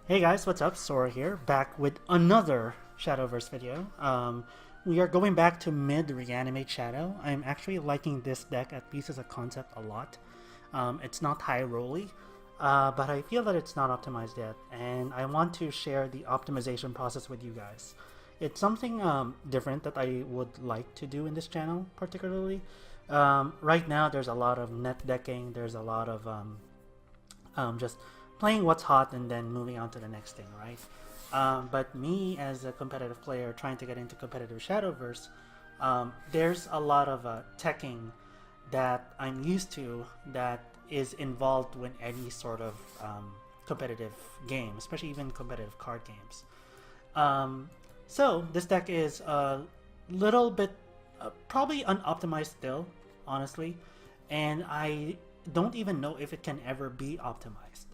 Hey guys, what's up? Sora here, back with another Shadowverse video. We are going back to MidReanimate Shadow. I'm actually liking this deck at least as a concept a lot. It's not high rolly, but I feel that it's not optimized yet, and I want to share the optimization process with you guys. It's something different that I would like to do in this channel, particularly. Right now, there's a lot of net decking, there's a lot of just playing what's hot and then moving on to the next thing, right? But me as a competitive player trying to get into competitive Shadowverse, there's a lot of teching that I'm used to that is involved with any sort of competitive game, especially even competitive card games. So this deck is a little bit probably unoptimized still, honestly, and I don't even know if it can ever be optimized.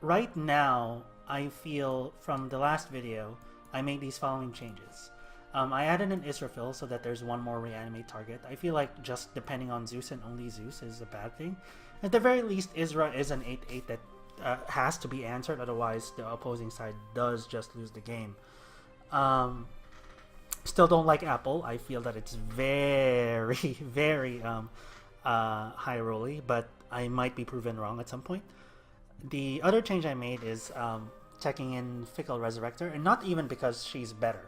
Right now, I feel from the last video, I made these following changes. I added an Israfil so that there's one more reanimate target. I feel like just depending on Zeus and only Zeus is a bad thing. At the very least, Isra is an 8/8 that has to be answered, otherwise the opposing side does just lose the game. Still don't like Apple. I feel that it's very, very high rolly, but I might be proven wrong at some point. The other change I made is checking in Fickle Resurrector, and not even because she's better,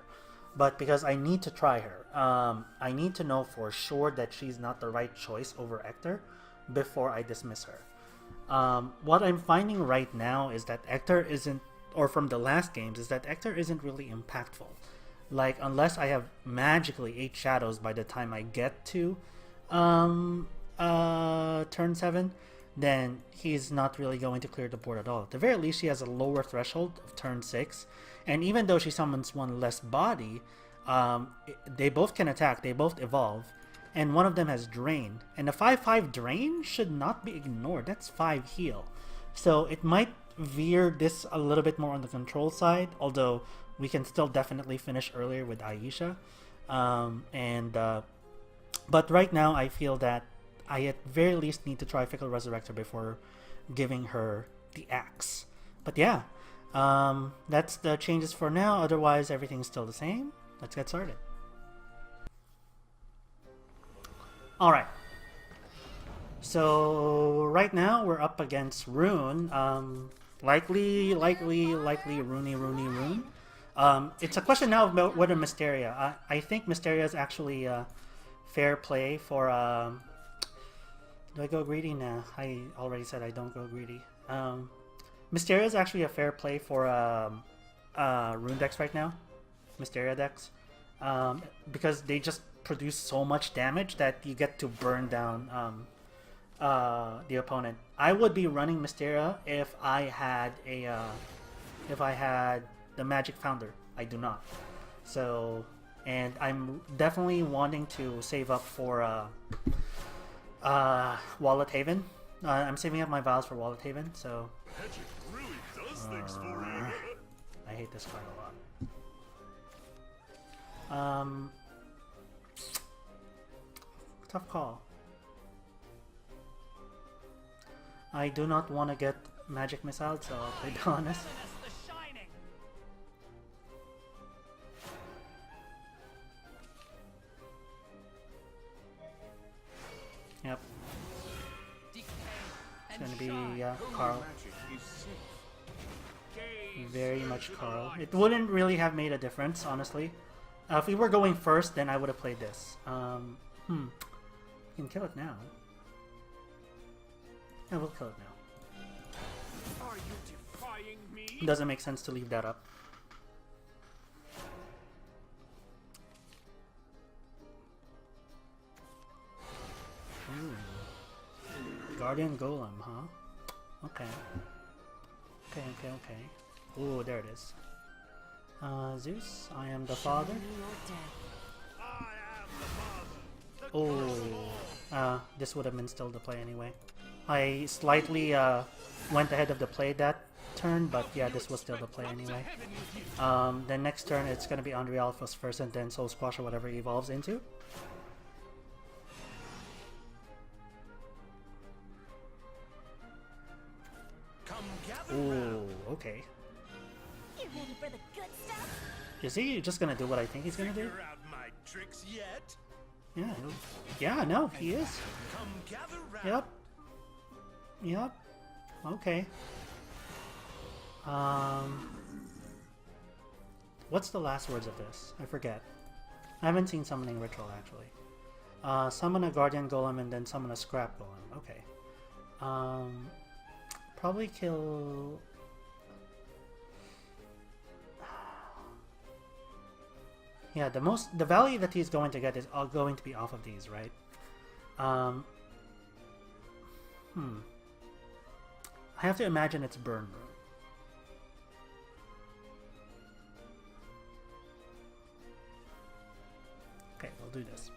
but because I need to try her. I need to know for sure that she's not the right choice over Ector before I dismiss her. What I'm finding right now is that Ector isn't, or from the last games, is that Ector isn't really impactful. Like, unless I have magically 8 shadows by the time I get to turn 7, then he's not really going to clear the board at all. At the very least, she has a lower threshold of turn 6, and even though she summons one less body, they both can attack, they both evolve, and one of them has Drain. And the 5/5 Drain should not be ignored. That's 5 heal. So it might veer this a little bit more on the control side, although we can still definitely finish earlier with Aisha. But right now I feel that I at very least need to try Fickle Resurrector before giving her the axe. But yeah, that's the changes for now. Otherwise, everything's still the same. Let's get started. Alright. So right now we're up against Rune. Likely Rune. It's a question now about whether Mysteria. I think Mysteria is actually fair play for... do I go greedy? Nah, I already said I don't go greedy. Mysteria is actually a fair play for Rune decks right now. Mysteria decks. Because they just produce so much damage that you get to burn down the opponent. I would be running Mysteria if I had the Magic Founder. I do not. So, and I'm definitely wanting to save up for Wallet Haven. I'm saving up my vials for Wallet Haven, so Magic really does things for you. I hate this card a lot. Tough call. I do not want to get Magic Missile, so I'll play honest. Yep. It's gonna be Carl. Very much Carl. It wouldn't really have made a difference, honestly. If we were going first, then I would have played this. You can kill it now. Yeah, we'll kill it now. Are you defying me? It doesn't make sense to leave that up. Ooh. Guardian Golem, huh? Okay. Okay. Ooh, there it is. Zeus, I am the father. I am the father. Oh, this would have been still the play anyway. I slightly went ahead of the play that turn, but yeah, this was still the play anyway. Then next turn it's gonna be Andre Alphas first, and then Soul Squash or whatever he evolves into. Ooh, okay. You ready for the good stuff? Is he just gonna do what I think he's gonna do? Figure out my tricks yet? Yeah, yeah, no, he is. Come gather round. Yep. Yep. Okay. What's the last words of this? I forget. I haven't seen Summoning Ritual, actually. Summon a Guardian Golem and then summon a Scrap Golem. Okay. Probably kill... Yeah, the value that he's going to get is all going to be off of these, right? I have to imagine it's Burn Room. Okay, we'll do this.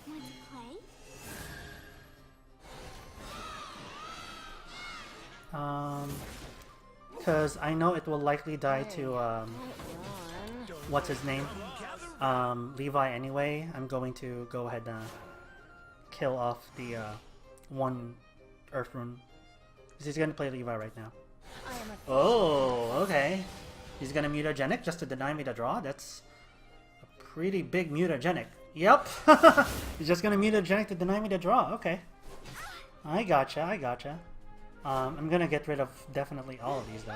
Want to play? Because I know it will likely die to, what's his name? Levi anyway. I'm going to go ahead and kill off the, one Earth Rune. Because he's going to play Levi right now. Oh, okay. He's going to mutagenic just to deny me the draw? That's a pretty big mutagenic. Yep! He's just going to mutagenic to deny me the draw. Okay. I gotcha, I gotcha. I'm gonna get rid of definitely all of these though.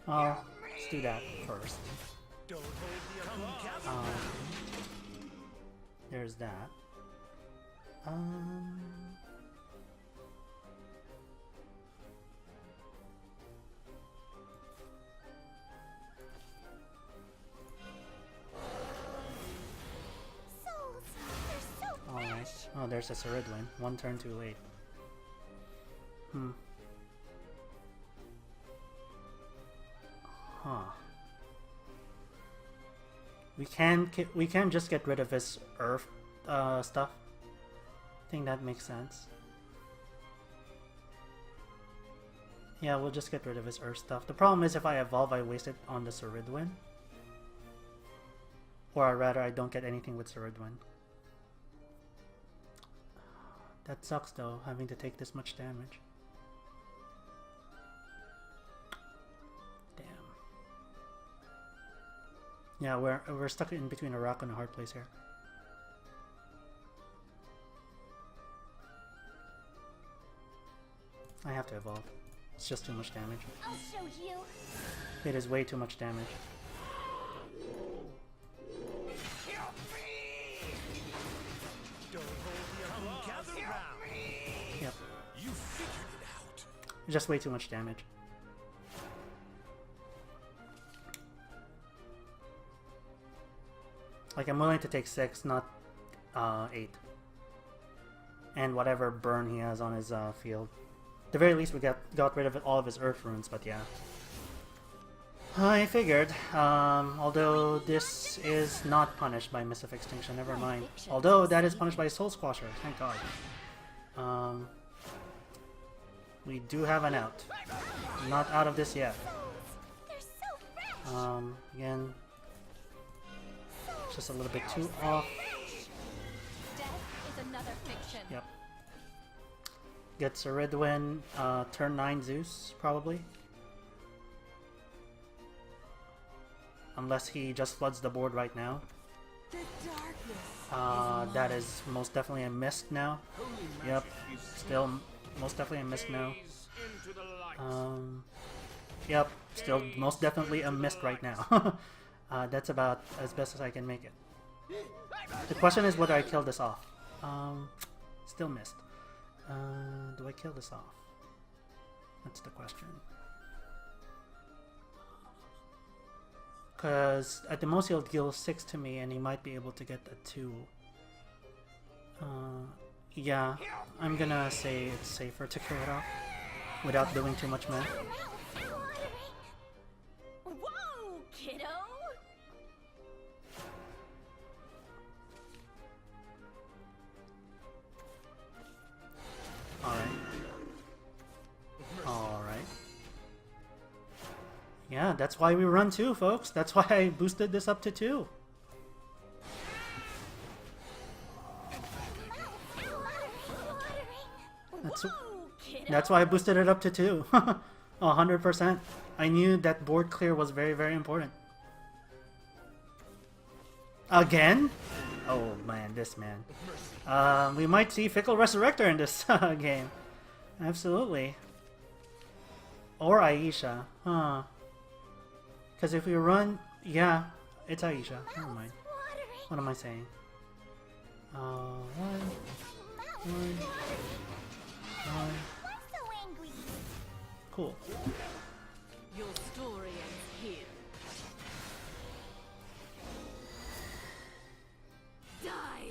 Well, let's do that first. There's that. Alright. Oh, there's a Ceridwen. One turn too late. Huh. We can just get rid of his Earth stuff. I think that makes sense. Yeah, we'll just get rid of his Earth stuff. The problem is if I evolve, I waste it on the Ceridwen. Or rather, I don't get anything with Ceridwen. That sucks though, having to take this much damage. Damn. Yeah, we're stuck in between a rock and a hard place here. I have to evolve. It's just too much damage. I'll show you. It is way too much damage. Yep. You figured it out. Just way too much damage. Like, I'm willing to take 6, not 8. And whatever burn he has on his field. At the very least, we got rid of all of his Earth Runes, but yeah. I figured, although this is not punished by Mist of Extinction, never mind. Although that is punished by Soul Squasher, thank god. We do have an out. Not out of this yet. Again, just a little bit too off. Death is another fiction. Yep. Gets a Ridwin, turn 9 Zeus, probably. Unless he just floods the board right now. That is most definitely a mist now. Yep, still most definitely a mist now. Yep, still most definitely a mist right now. That's about as best as I can make it. The question is whether I kill this off. Still missed. Do I kill this off? That's the question. Because at the most he'll deal 6 to me and he might be able to get a 2. Yeah, I'm gonna say it's safer to kill it off without doing too much math. Whoa, kiddo! Alright. Yeah, that's why we run 2, folks. That's why I boosted this up to 2. That's, that's why I boosted it up to 2. 100%. I knew that board clear was very, very important. Again? Oh man, this man. We might see Fickle Resurrector in this game. Absolutely. Or Aisha. Huh. Because if we run... Yeah, it's Aisha. Never mind. What am I saying? One. Cool. Your story ends here. Die.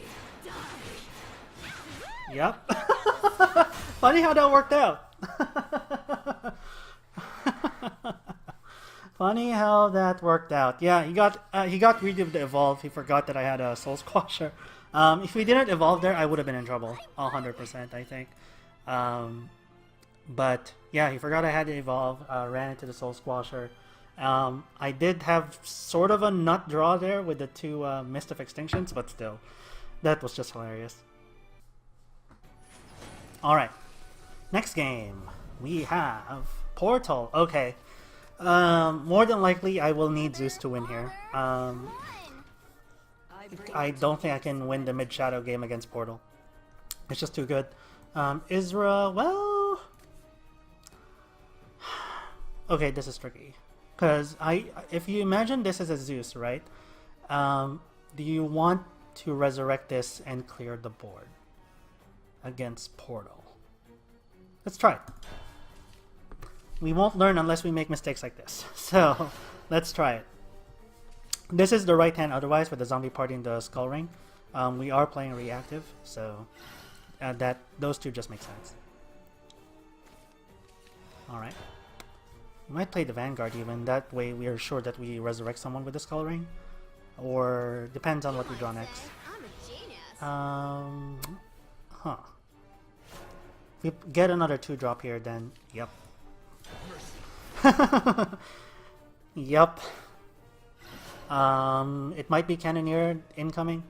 Yep. Funny how that worked out. Funny how that worked out. Yeah, he got rid of the evolve. He forgot that I had a soul squasher. If we didn't evolve there, I would have been in trouble. 100%, I think. But yeah, he forgot I had to evolve. Ran into the soul squasher. I did have sort of a nut draw there with the 2 Mist of Extinctions, but still, that was just hilarious. Alright, next game, we have Portal. Okay, more than likely I will need Zeus to win here. I don't think I can win the mid-shadow game against Portal. It's just too good. Isra, well... Okay, this is tricky. Because if you imagine this as a Zeus, right? Do you want to resurrect this and clear the board against Portal? Let's try it. We won't learn unless we make mistakes like this. So, let's try it. This is the right hand otherwise with the zombie party and the skull ring. We are playing reactive, so those 2 just make sense. Alright. We might play the Vanguard even. That way we are sure that we resurrect someone with the skull ring. Or depends on what we draw next. Huh. If we get another 2-drop here, then yep. Yep. It might be Cannoneer incoming.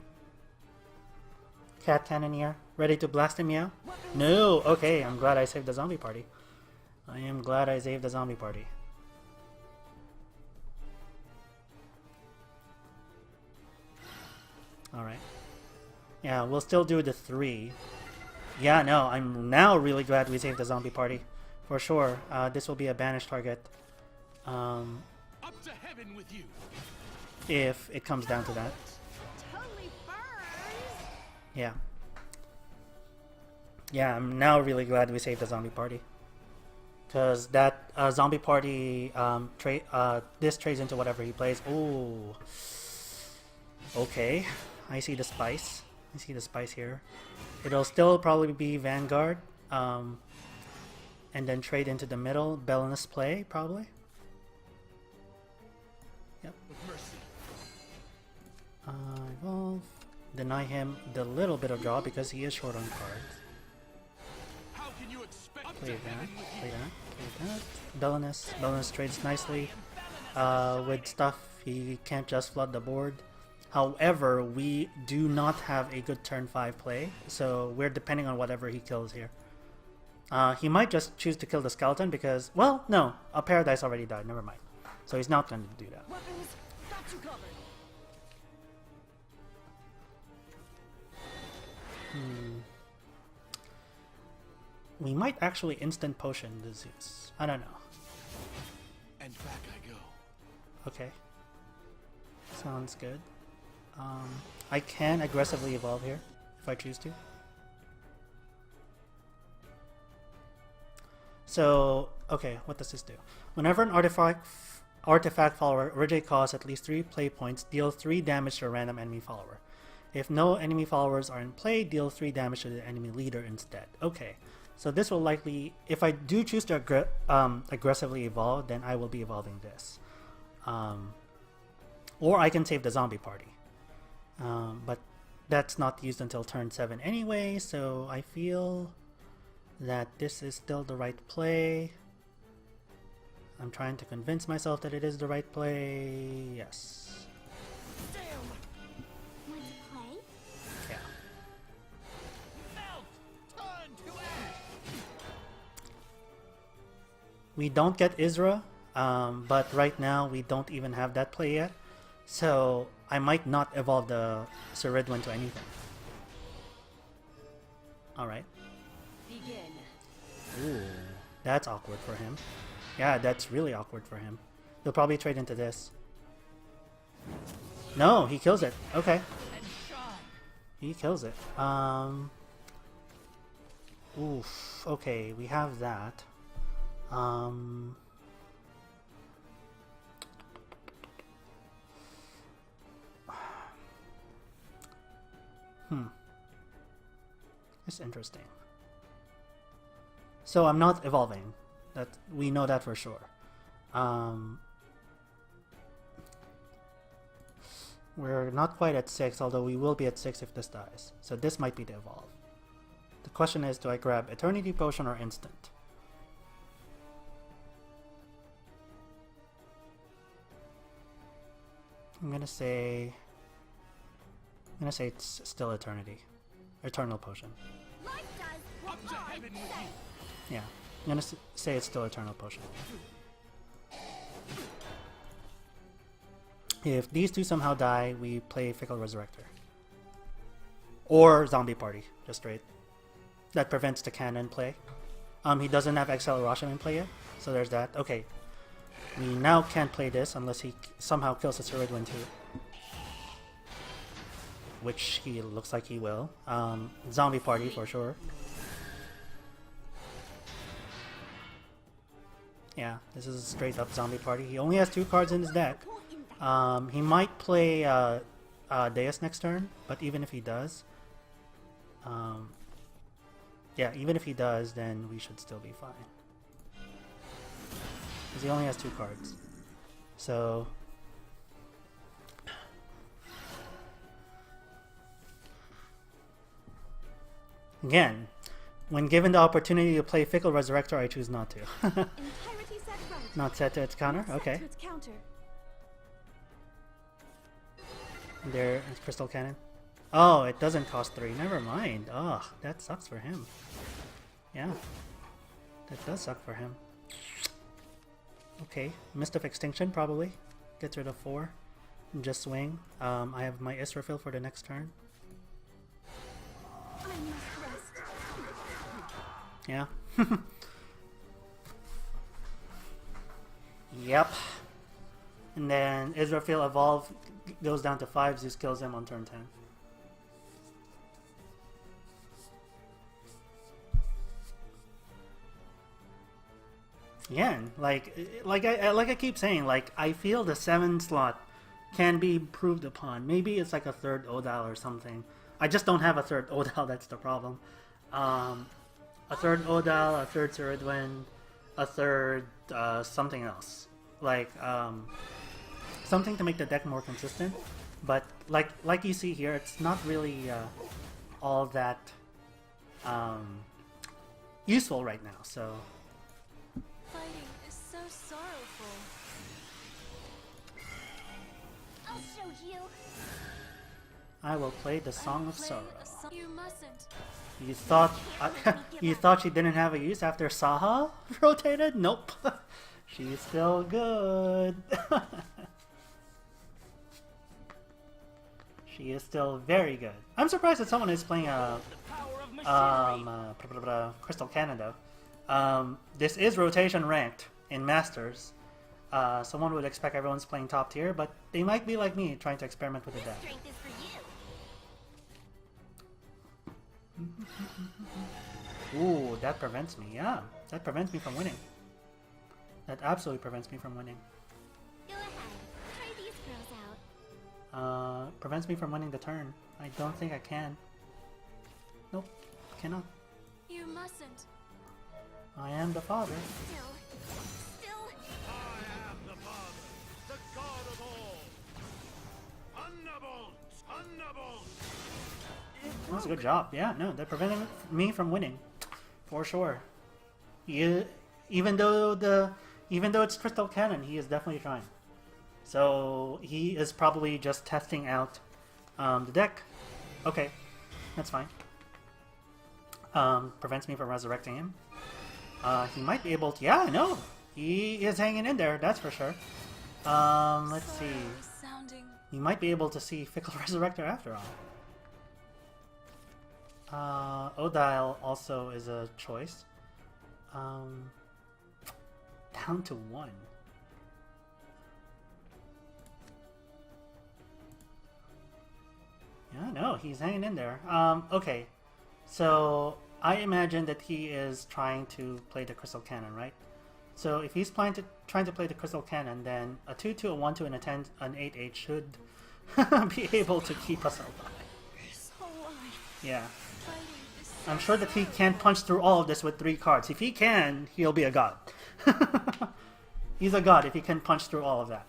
Cat Cannoneer. Ready to blast him, yeah? No! Okay, I'm glad I saved the zombie party. I am glad I saved the zombie party. Alright. Yeah, we'll still do the 3. Yeah, no, I'm now really glad we saved the zombie party. For sure. This will be a banished target. Up to heaven with you. If it comes down to that. Totally burns. Yeah. Yeah, I'm now really glad we saved the zombie party. Because that zombie party, this trades into whatever he plays. Ooh. Okay. I see the spice. I see the spice here. It'll still probably be Vanguard. And then trade into the middle. Belinus play, probably. Yep. Evolve. Deny him the little bit of draw because he is short on cards. How can you expect Play that. Play that. Play that. Belinus trades nicely. With stuff, he can't just flood the board. However, we do not have a good turn 5 play, so we're depending on whatever he kills here. He might just choose to kill the skeleton because, well, no, a Paradise already died, never mind. So he's not going to do that. Weapons, got you covered. We might actually instant potion the Zeus. I don't know. And back I go. Okay. Sounds good. I can aggressively evolve here if I choose to. So, okay, what does this do? Whenever an artifact follower originally costs at least 3 play points, deal 3 damage to a random enemy follower. If no enemy followers are in play, deal 3 damage to the enemy leader instead. Okay, so this will likely, if I do choose to aggressively evolve, then I will be evolving this. Or I can save the zombie party. But that's not used until turn 7 anyway, so I feel that this is still the right play. I'm trying to convince myself that it is the right play. Yes. Want to play? Yeah. Melt! Turn to ash! We don't get Isra, but right now we don't even have that play yet. So I might not evolve the Ceridwen to anything. Alright. Begin. Ooh, that's awkward for him. Yeah, that's really awkward for him. He'll probably trade into this. No, he kills it. Okay. And shine! He kills it. Oof. Okay, we have that. It's interesting. So I'm not evolving. That we know that for sure. We're not quite at 6, although we will be at 6 if this dies. So this might be the evolve. The question is, do I grab Eternity Potion or Instant? I'm gonna say it's still Eternity. Eternal Potion. Life does what Up to I heaven with say. you! Yeah. I'm gonna say it's still Eternal Potion. If these two somehow die, we play Fickle Resurrector. Or Zombie Party, just straight. That prevents the cannon play. He doesn't have Exile Roshan in play yet, so there's that. Okay. We now can't play this unless he somehow kills the Ceridwen too. Which he looks like he will. Zombie Party for sure. Yeah, this is a straight up Zombie Party. He only has 2 cards in his deck. He might play Deus next turn, but even if he does, yeah, even if he does, then we should still be fine. Because he only has 2 cards. So again, when given the opportunity to play Fickle Resurrector, I choose not to. Entirety set right. Not set to its counter? Set Okay. to its counter. There is Crystal Cannon. Oh, it doesn't cost 3. Never mind. Oh, that sucks for him. Yeah. That does suck for him. Okay. Mist of Extinction, probably. Gets rid of 4. And just swing. I have my Israfil for the next turn. I must rest. Yeah. Yep. And then Israfil evolve goes down to 5. Zeus kills him on turn 10. Again, like I keep saying, like I feel the 7 slot can be improved upon. Maybe it's like a 3rd Odal or something. I just don't have a 3rd Odal. That's the problem. A 3rd Odal, a 3rd Ceridwen, a 3rd something else. Like something to make the deck more consistent. But like you see here, it's not really all that useful right now. So. Fighting is so sorrowful. I'll show you. I will play the Song of Play Sorrow. a you mustn't. You thought you thought she didn't have a use after Saha rotated? Nope. She's still good. She is still very good. I'm surprised that someone is playing a Crystal Cannon though. This is rotation ranked in Masters. Someone would expect everyone's playing top tier, but they might be like me, trying to experiment with the deck. Strength is for you. Ooh, that prevents me. Yeah, that prevents me from winning. That absolutely prevents me from winning. Go ahead. Try these girls out. Prevents me from winning the turn. I don't think I can. Nope, cannot. You mustn't. I am the father. Still. I am the Father, the God of all! Thunderbolt! Thunderbolt! That was a good job. Yeah, no, that prevented me from winning. For sure. Even though Even though it's Crystal Cannon, he is definitely trying. So he is probably just testing out the deck. Okay, that's fine. Prevents me from resurrecting him. He might be able to... Yeah, no! He is hanging in there, that's for sure. Let's see. Sounding. He might be able to see Fickle Resurrector after all. Odile also is a choice. Down to 1. Yeah, no, he's hanging in there. Okay. So, I imagine that he is trying to play the Crystal Cannon, right? So, if he's trying to play the Crystal Cannon, then a 2-2, a 1-2, and a 10, an 8-8 should be able to keep us alive. Yeah. I'm sure that he can punch through all of this with 3 cards. If he can, he'll be a god. He's a god if he can punch through all of that.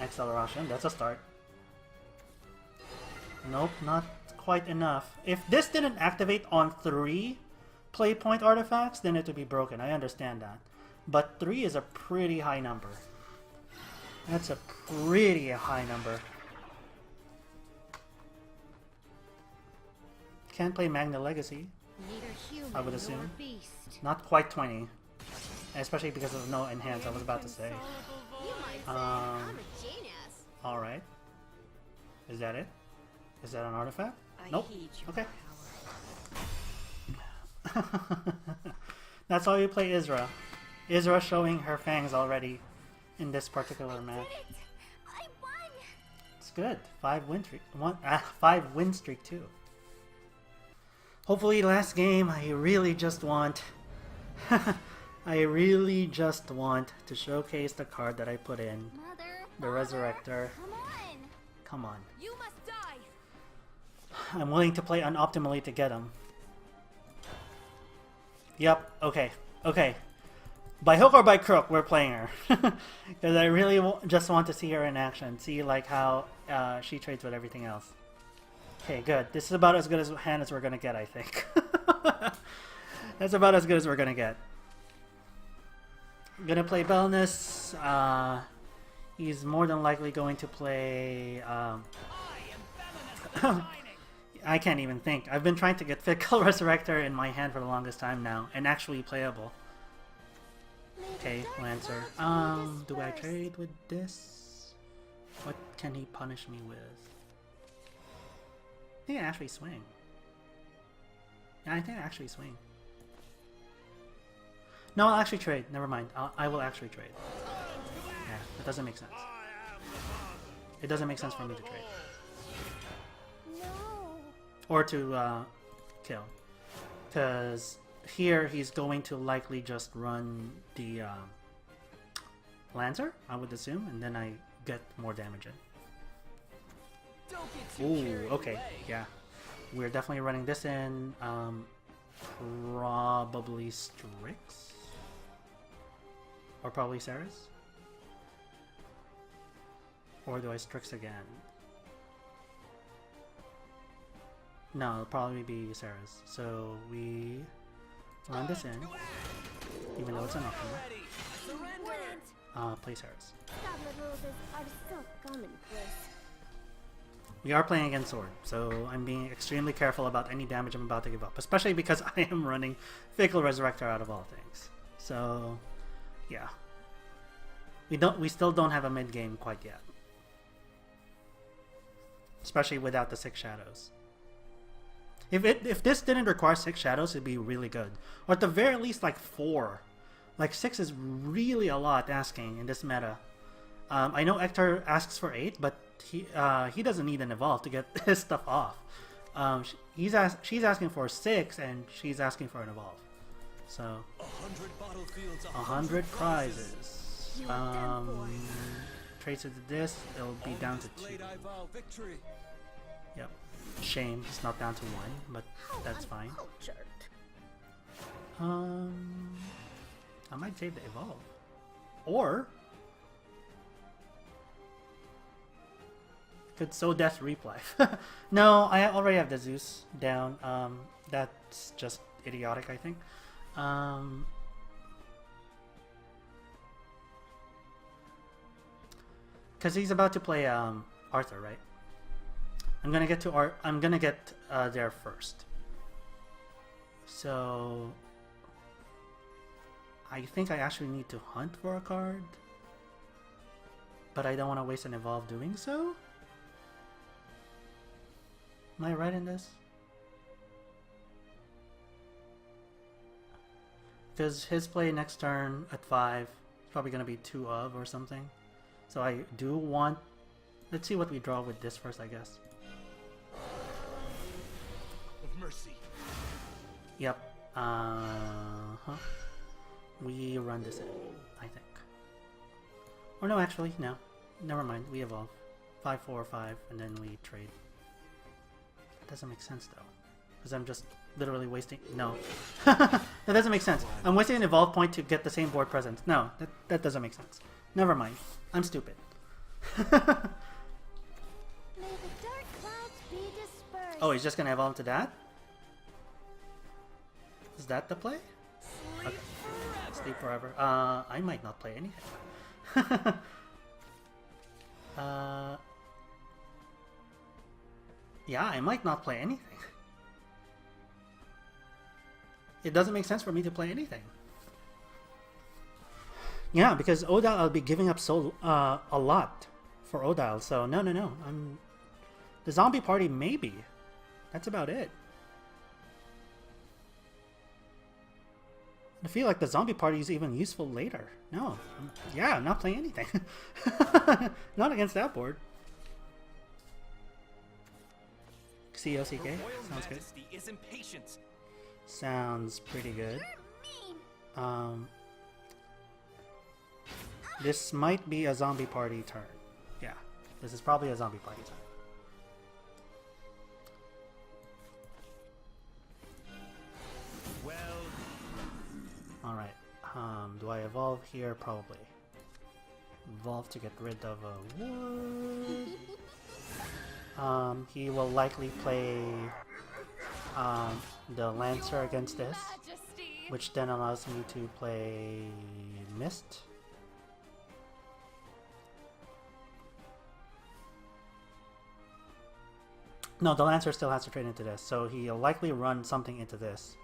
Acceleration, that's a start. Nope, not quite enough. If this didn't activate on 3 play point artifacts, then it would be broken. I understand that. But 3 is a pretty high number. That's a pretty high number. Can't play Magna Legacy, I would assume. Not quite 20. Especially because of no enhance, I was about to say. Alright. Is that it? Is that an artifact? Nope. Okay. That's why we play Isra. Isra showing her fangs already in this particular match. I won! It's good. 5 win streak too. Hopefully last game I really just want I really just want to showcase the card that I put in. The Resurrector. Come on! Come on. You must die. I'm willing to play unoptimally to get him. Yep, okay. Okay. By hook or by crook, we're playing her. Because I really just want to see her in action. See like how she trades with everything else. Okay, good. This is about as good a hand as we're going to get, I think. That's about as good as we're going to get. I'm going to play Belness. He's more than likely going to play... I can't even think. I've been trying to get Fickle Resurrector in my hand for the longest time now, and actually playable. Okay, Lancer. Do I trade with this? What can he punish me with? I think I actually swing. Yeah, I think I actually swing. No, I'll actually trade. Never mind. I will actually trade. Yeah, it doesn't make sense. It doesn't make sense for me to trade. Or to kill. Because here he's going to likely just run the Lancer, I would assume, and then I get more damage in. Ooh, okay, yeah. We're definitely running this in. Probably Strix? Or probably Ceres? Or do I Strix again? No, it'll probably be Ceres. So we run this in, even though it's an optional. Play Ceres. We are playing against Sword, so I'm being extremely careful about any damage I'm about to give up, especially because I am running Fickle Resurrector out of all things. So, yeah. We still don't have a mid game quite yet. Especially without the 6 shadows. If this didn't require 6 shadows, it'd be really good. Or at the very least, like 4. Like 6 is really a lot asking in this meta. I know Hector asks for 8, but he doesn't need an evolve to get his stuff off. She's asking for 6, and she's asking for an evolve. So 100 prizes. Trace it to this, it'll be down to 2. Yep. Shame it's not down to 1, but that's fine. I might save the evolve. Or Could so death replay. No, I already have the Zeus down. That's just idiotic, I think. Because he's about to play Arthur, right? I'm gonna get to I'm gonna get there first. So I think I actually need to hunt for a card, but I don't want to waste an evolve doing so. Am I right in this? Because his play next turn at 5 is probably going to be 2 of or something. So I do want... Let's see what we draw with this first, I guess. Of mercy. Yep. We run this in, I think. Or no, actually, no. Never mind. We evolve. 5, 4, 5, and then we trade. Doesn't make sense though, because I'm just literally wasting. No, that doesn't make sense. I'm wasting an evolve point to get the same board presence. No, that doesn't make sense. Never mind. I'm stupid. May the dark clouds be dispersed. Oh, he's just gonna evolve to that? Is that the play? Sleep Okay. forever. Sleep forever. I might not play anything. Yeah, I might not play anything. It doesn't make sense for me to play anything. Yeah, because Odile, I'll be giving up so a lot for Odile. So no. I'm the zombie party maybe. That's about it. I feel like the zombie party is even useful later. No, I'm not playing anything. Not against that board. COCK? Sounds good. Is impatient. Sounds pretty good. You're mean. This might be a zombie party turn. Yeah, this is probably a zombie party turn. Well, Alright, do I evolve here? Probably. Evolve to get rid of a wood. He will likely play the Lancer against this, Majesty. which then allows me to play Mist. No, the Lancer still has to trade into this, so he'll likely run something into this,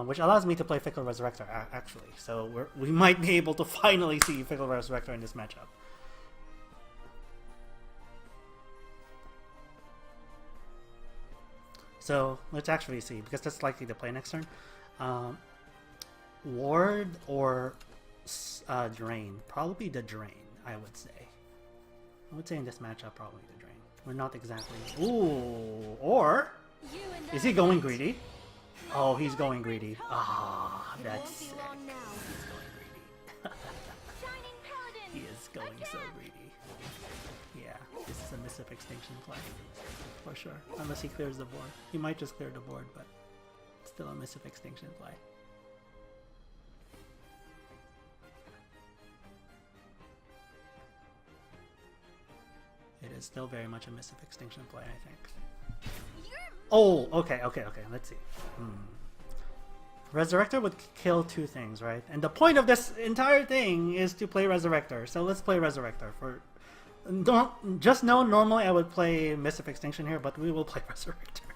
which allows me to play Fickle Resurrector, actually. So we might be able to finally see Fickle Resurrector in this matchup. So let's actually see, because that's likely to play next turn. Ward or Drain? Probably the Drain, I would say. I would say in this matchup, probably the Drain. We're not exactly... Ooh! Or... You and Is I he going met. greedy? Oh, he's going greedy. Ah, It that's won't be sick. long now. He's going greedy. Shining Paladin. He is going so Again. greedy. Yeah, this is a Missive Extinction play. For sure. Unless he clears the board. He might just clear the board, but it's still a Missive Extinction play. It is still very much a Missive Extinction play, I think. You're Oh, okay. Let's see. Resurrector would kill 2 things, right? And the point of this entire thing is to play Resurrector. So let's play Resurrector. Just know normally I would play Missive Extinction here, but we will play Resurrector.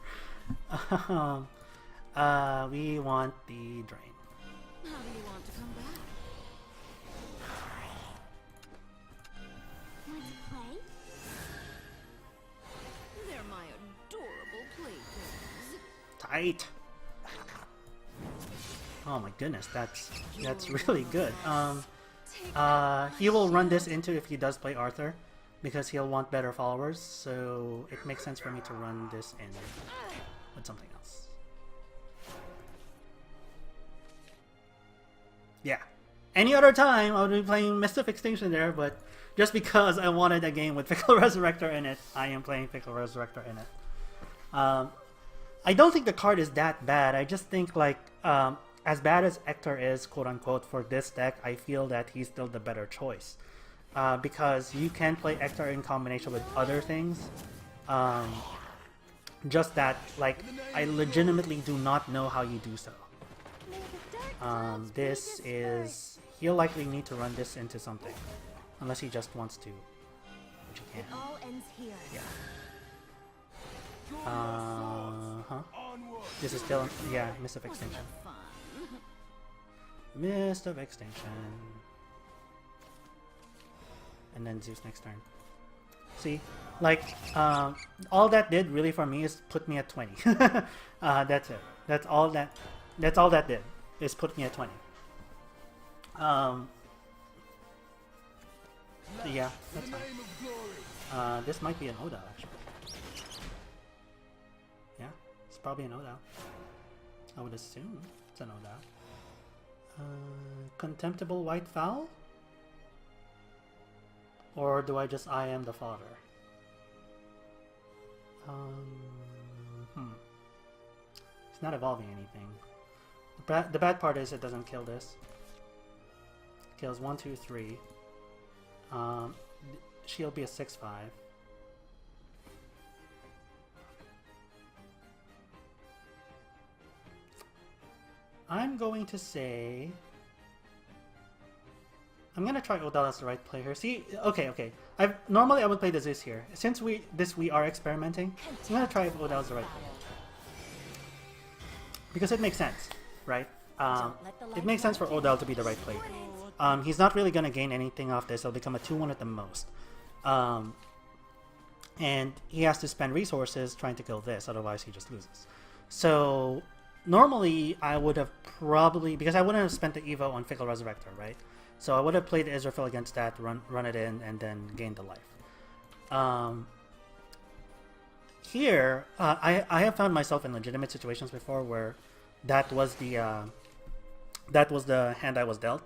We want the Drain. How do you want to come back? want to play? They're my adorable playthings. Tight. Oh my goodness, that's really good. He will run this into if he does play Arthur, because he'll want better followers. So it makes sense for me to run this in with something else. Yeah. Any other time I would be playing Missive Extinction there, but just because I wanted a game with Fickle Resurrector in it, I am playing Fickle Resurrector in it. I don't think the card is that bad. I just think, like, as bad as Hector is, quote unquote, for this deck, I feel that he's still the better choice. because you can play Ektar in combination with other things. Just that, like, I legitimately do not know how you do so. May the dark clouds be This is... He'll likely need to run this into something. Unless he just wants to. Which he It can. all ends here. Yeah. Onward. This is still... Yeah, Mist of Extinction. Fun. Mist of Extinction. And then Zeus next turn. See? Like, all that did really for me is put me at 20. That's it. That's all that did. Is put me at 20. Yeah, that's fine. This might be an Odal, actually. Yeah, it's probably an Odal. I would assume it's an Odal. Contemptible White Fowl? Or do I just I am the father? It's not evolving anything. The bad part is it doesn't kill this. It kills 1, 2, 3. She'll be a 6/5. I'm going to say... I'm gonna try Odal as the right play here. See, okay. Normally I would play the Zeus here. Since we are experimenting, I'm gonna try if Odal is the right play. Because it makes sense, right? It makes sense for Odal to be the right play. He's not really gonna gain anything off this. It'll become a 2/1 at the most. And he has to spend resources trying to kill this, otherwise he just loses. So normally I would have probably, because I wouldn't have spent the Evo on Fickle Resurrector, right? So I would have played Israfil against that, run it in, and then gain the life. Here, I have found myself in legitimate situations before where that was the hand I was dealt.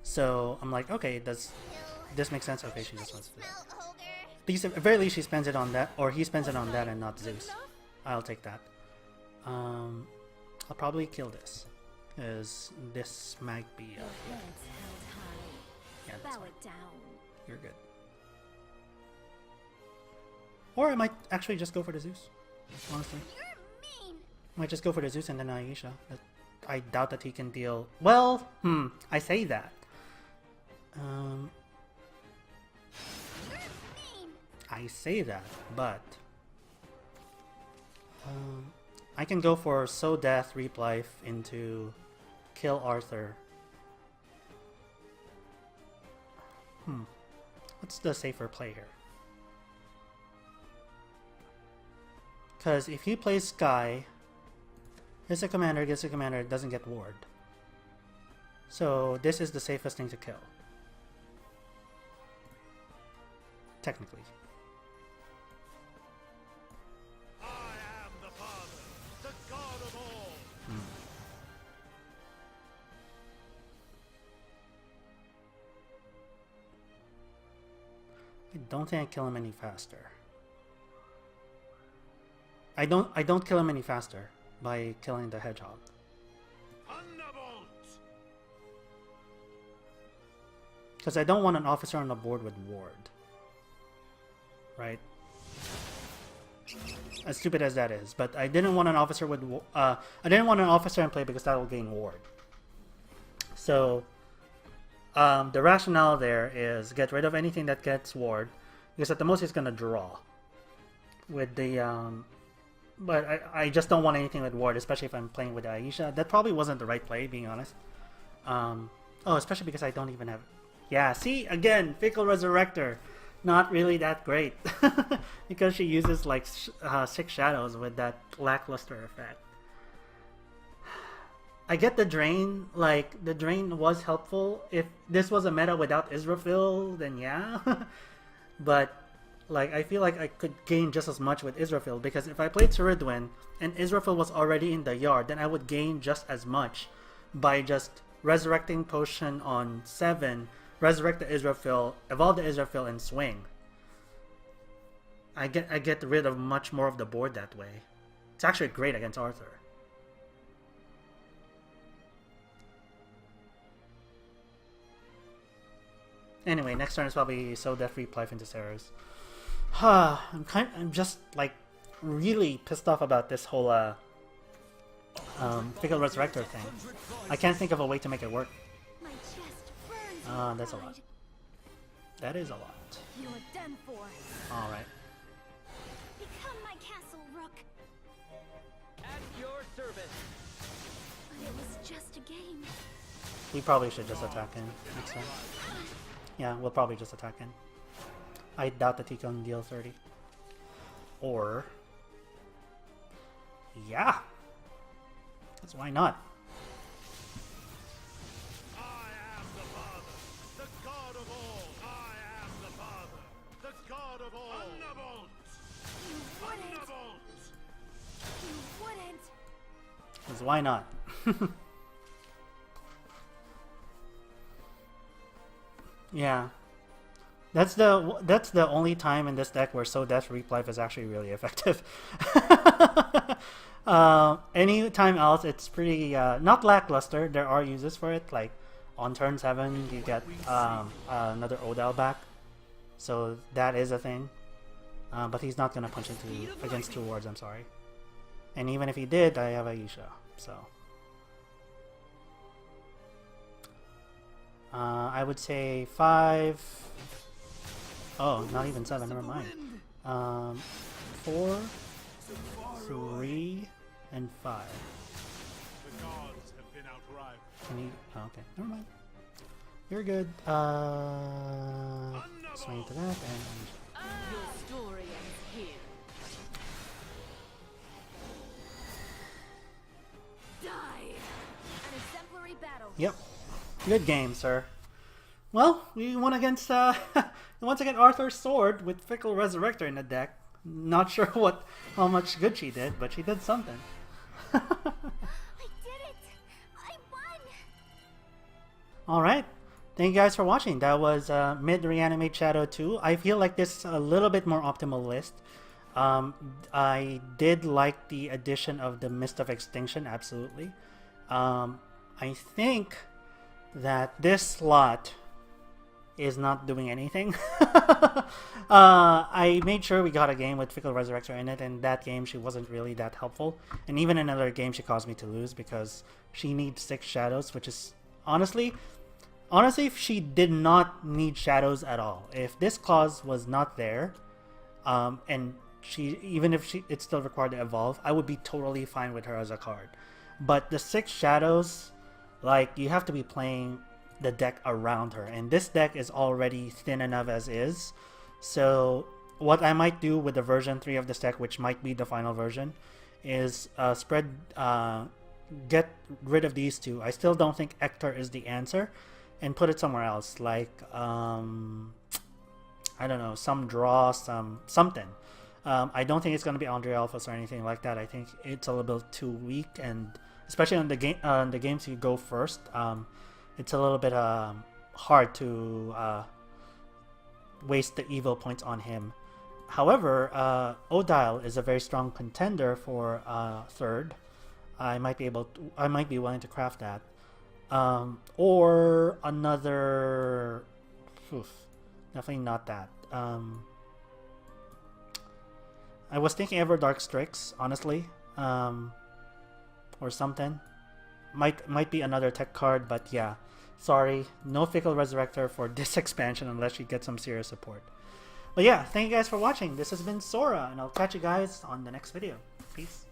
So I'm like, okay, does this make sense? Okay, she just wants to do that. At the very least, she spends it on that, or he spends it on that and not Zeus. I'll take that. I'll probably kill this, because this might be... yeah, that's fine. You're good. Or I might actually just go for the Zeus, honestly. Might just go for the Zeus and then Aisha. But I doubt that he can deal... Well, I say that. I say that, but... I can go for Sow Death, Reap Life into kill Arthur. What's the safer play here? Because if he plays Sky, gets a commander, it doesn't get ward. So this is the safest thing to kill. Technically. I am the Father, the God of all. I don't think I kill him any faster. I don't kill him any faster by killing the hedgehog. Thunderbolt! Because I don't want an officer on the board with ward. Right? As stupid as that is, but I didn't want an officer with I didn't want an officer in play because that will gain ward. So the rationale there is get rid of anything that gets ward, because at the most he's gonna draw with the but I just don't want anything with ward, especially if I'm playing with Aisha. That probably wasn't the right play, being honest. Oh, especially because I don't even have... Yeah, see, again, Fickle Resurrector. Not really that great. Because she uses like 6 shadows with that lackluster effect. I get the drain. Like, the drain was helpful. If this was a meta without Israfil, then yeah. But... like, I feel like I could gain just as much with Israfil, because if I played Ceridwen and Israfil was already in the yard, then I would gain just as much by just Resurrecting Potion on 7, Resurrect the Israfil, evolve the Israfil, and swing. I get rid of much more of the board that way. It's actually great against Arthur. Anyway, next turn is probably so Death Replay into Sarah's. I'm just like really pissed off about this whole Fickle Resurrector thing. I can't think of a way to make it work. My chest burns. That's a lot. That is a lot. You're done for. Alright. Become my castle, Rook. At your service. But it was just a game. We probably should just attack in next time. Yeah, we'll probably just attack in. I doubt that he can deal 30. Or... yeah! Because why not? I am the Father, the God of all. I am the Father, the God of all. Thunderbolt! You wouldn't. Thunderbolt! You wouldn't. Because why not? Yeah. That's the only time in this deck where So Death Replay is actually really effective. Any time else, it's pretty not lackluster. There are uses for it, like on turn 7 you get another Odal back, so that is a thing. But he's not gonna punch against 2 wards. I'm sorry. And even if he did, I have Aisha, so I would say 5. Oh, not even 7. Never mind. 4, 3, and 5. The gods have been outrived. Can you? Oh, okay, never mind. You're good. Swing to that and. Your story ends here. Die. An exemplary battle. Yep. Good game, sir. Well, we won against once again Arthur's Sword with Fickle Resurrector in the deck. Not sure how much good she did, but she did something. I did it. I won. Alright. Thank you guys for watching. That was MidReanimate Shadow 2. I feel like this is a little bit more optimal list. I did like the addition of the Mist of Extinction, absolutely. I think that this slot is not doing anything. I made sure we got a game with Fickle Resurrector in it, and that game she wasn't really that helpful. And even in another game she caused me to lose because she needs 6 shadows, which is honestly she did not need shadows at all. If this clause was not there, and it's still required to evolve, I would be totally fine with her as a card. But the 6 shadows, like, you have to be playing the deck around her, and this deck is already thin enough as is. So what I might do with the version 3 of this deck, which might be the final version, is get rid of these 2. I still don't think Ector is the answer, and put it somewhere else, like I don't know, some draw, something. I don't think it's going to be Andre Alphas or anything like that. I think it's a little bit too weak, and especially on the games you go first, it's a little bit hard to waste the evil points on him. However, Odile is a very strong contender for 3rd. I might be willing to craft that, or another. Definitely not that. I was thinking Everdark Strix, honestly, or something. Might be another tech card, but yeah, sorry, no Fickle Resurrector for this expansion unless you get some serious support. But yeah, thank you guys for watching. This has been Sora, and I'll catch you guys on the next video. Peace.